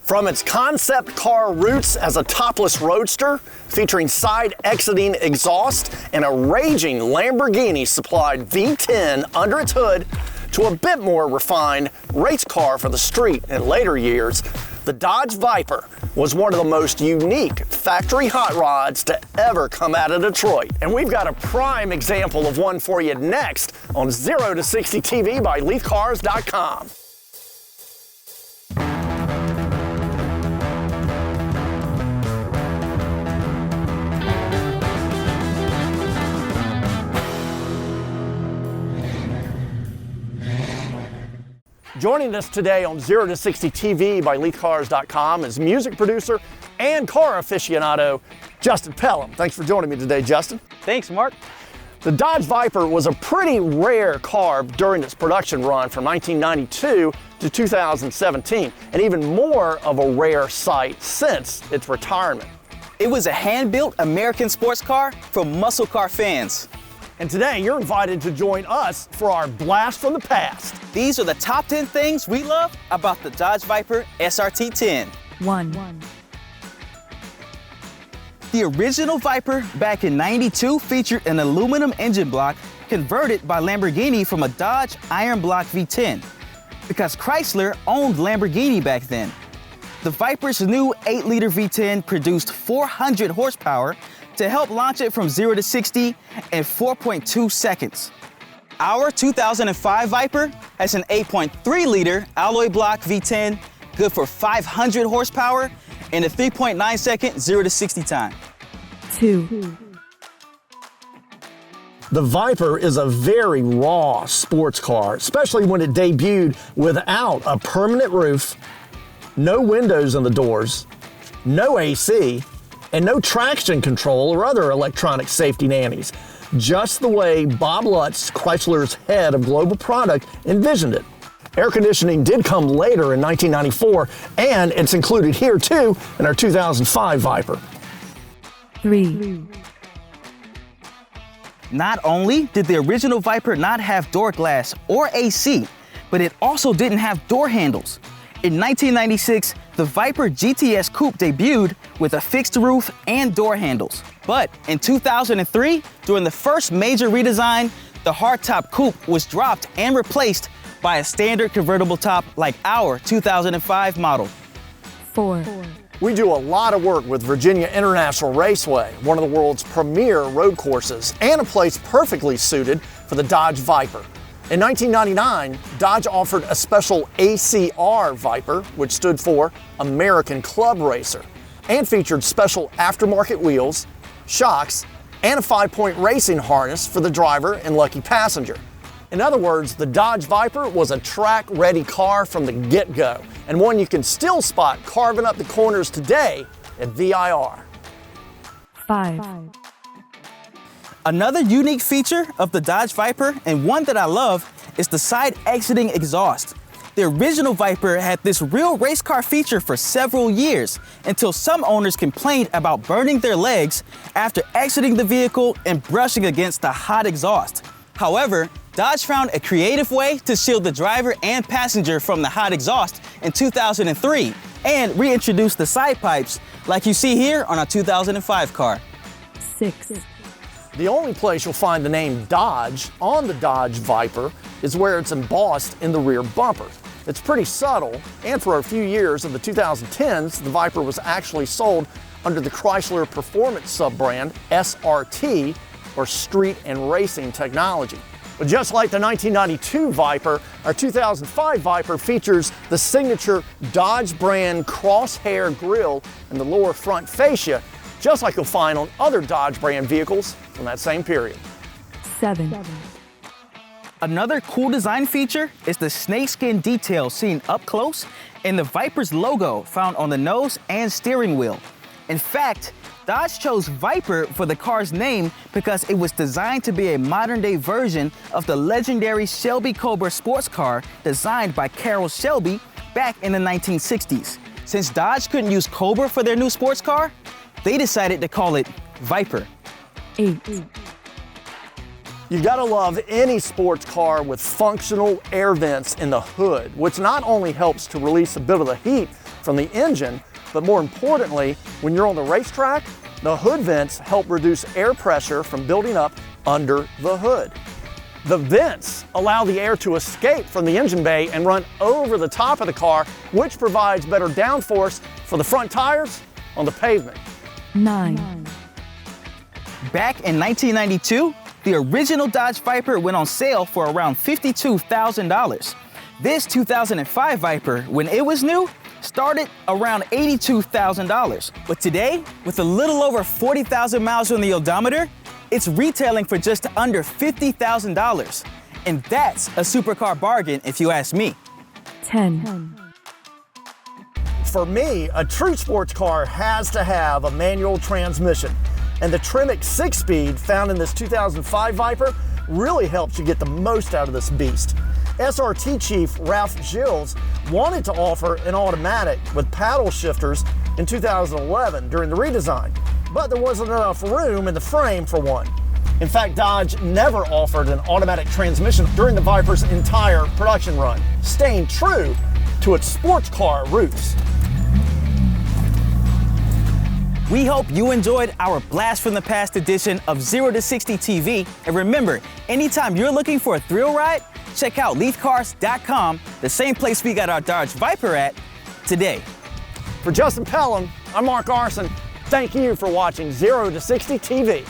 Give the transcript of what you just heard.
From its concept car roots as a topless roadster, featuring side exiting exhaust and a raging Lamborghini supplied V10 under its hood, to a bit more refined race car for the street in later years, the Dodge Viper was one of the most unique factory hot rods to ever come out of Detroit. And we've got a prime example of one for you next on 0 to 60 TV by LeithCars.com. Joining us today on 0 to 60 TV by LeithCars.com is music producer and car aficionado, Justin Pelham. Thanks for joining me today, Justin. Thanks, Mark. The Dodge Viper was a pretty rare car during its production run from 1992 to 2017, and even more of a rare sight since its retirement. It was a hand-built American sports car for muscle car fans. And today, you're invited to join us for our blast from the past. These are the top 10 things we love about the Dodge Viper SRT-10. 1. The original Viper back in '92 featured an aluminum engine block converted by Lamborghini from a Dodge Iron Block V10, because Chrysler owned Lamborghini back then. The Viper's new 8-liter V10 produced 400 horsepower to help launch it from 0 to 60 in 4.2 seconds. Our 2005 Viper has an 8.3-liter alloy block V10, good for 500 horsepower and a 3.9-second 0 to 60 time. 2. The Viper is a very raw sports car, especially when it debuted without a permanent roof, no windows in the doors, no AC, and no traction control or other electronic safety nannies, just the way Bob Lutz, Chrysler's head of global product, envisioned it. Air conditioning did come later in 1994, and it's included here too in our 2005 Viper. 3. Not only did the original Viper not have door glass or AC, but it also didn't have door handles. In 1996, the Viper GTS Coupe debuted with a fixed roof and door handles. But in 2003, during the first major redesign, the hardtop coupe was dropped and replaced by a standard convertible top like our 2005 model. 4. We do a lot of work with Virginia International Raceway, one of the world's premier road courses, and a place perfectly suited for the Dodge Viper. In 1999, Dodge offered a special ACR Viper, which stood for American Club Racer, and featured special aftermarket wheels, shocks, and a 5-point racing harness for the driver and lucky passenger. In other words, the Dodge Viper was a track-ready car from the get-go, and one you can still spot carving up the corners today at VIR. 5. Another unique feature of the Dodge Viper, and one that I love, is the side exiting exhaust. The original Viper had this real race car feature for several years, until some owners complained about burning their legs after exiting the vehicle and brushing against the hot exhaust. However, Dodge found a creative way to shield the driver and passenger from the hot exhaust in 2003 and reintroduced the side pipes like you see here on our 2005 car. 6. The only place you'll find the name Dodge on the Dodge Viper is where it's embossed in the rear bumper. It's pretty subtle, and for a few years in the 2010s, the Viper was actually sold under the Chrysler Performance sub-brand SRT, or Street and Racing Technology. But just like the 1992 Viper, our 2005 Viper features the signature Dodge brand crosshair grille in the lower front fascia, just like you'll find on other Dodge brand vehicles from that same period. 7. Another cool design feature is the snakeskin detail seen up close and the Viper's logo found on the nose and steering wheel. In fact, Dodge chose Viper for the car's name because it was designed to be a modern-day version of the legendary Shelby Cobra sports car designed by Carroll Shelby back in the 1960s. Since Dodge couldn't use Cobra for their new sports car, they decided to call it Viper. 8. You gotta love any sports car with functional air vents in the hood, which not only helps to release a bit of the heat from the engine, but more importantly, when you're on the racetrack, the hood vents help reduce air pressure from building up under the hood. The vents allow the air to escape from the engine bay and run over the top of the car, which provides better downforce for the front tires on the pavement. 9, Back in 1992, the original Dodge Viper went on sale for around $52,000. This 2005 Viper, when it was new, started around $82,000. But today, with a little over 40,000 miles on the odometer, it's retailing for just under $50,000. And that's a supercar bargain if you ask me. 10, For me, a true sports car has to have a manual transmission. And the Tremec 6-speed found in this 2005 Viper really helps you get the most out of this beast. SRT chief Ralph Gilles wanted to offer an automatic with paddle shifters in 2011 during the redesign, but there wasn't enough room in the frame for one. In fact, Dodge never offered an automatic transmission during the Viper's entire production run, staying true to its sports car roots. We hope you enjoyed our Blast from the Past edition of 0 to 60 TV. And remember, anytime you're looking for a thrill ride, check out LeithCars.com, the same place we got our Dodge Viper at today. For Justin Pelham, I'm Mark Arsen. Thank you for watching 0 to 60 TV.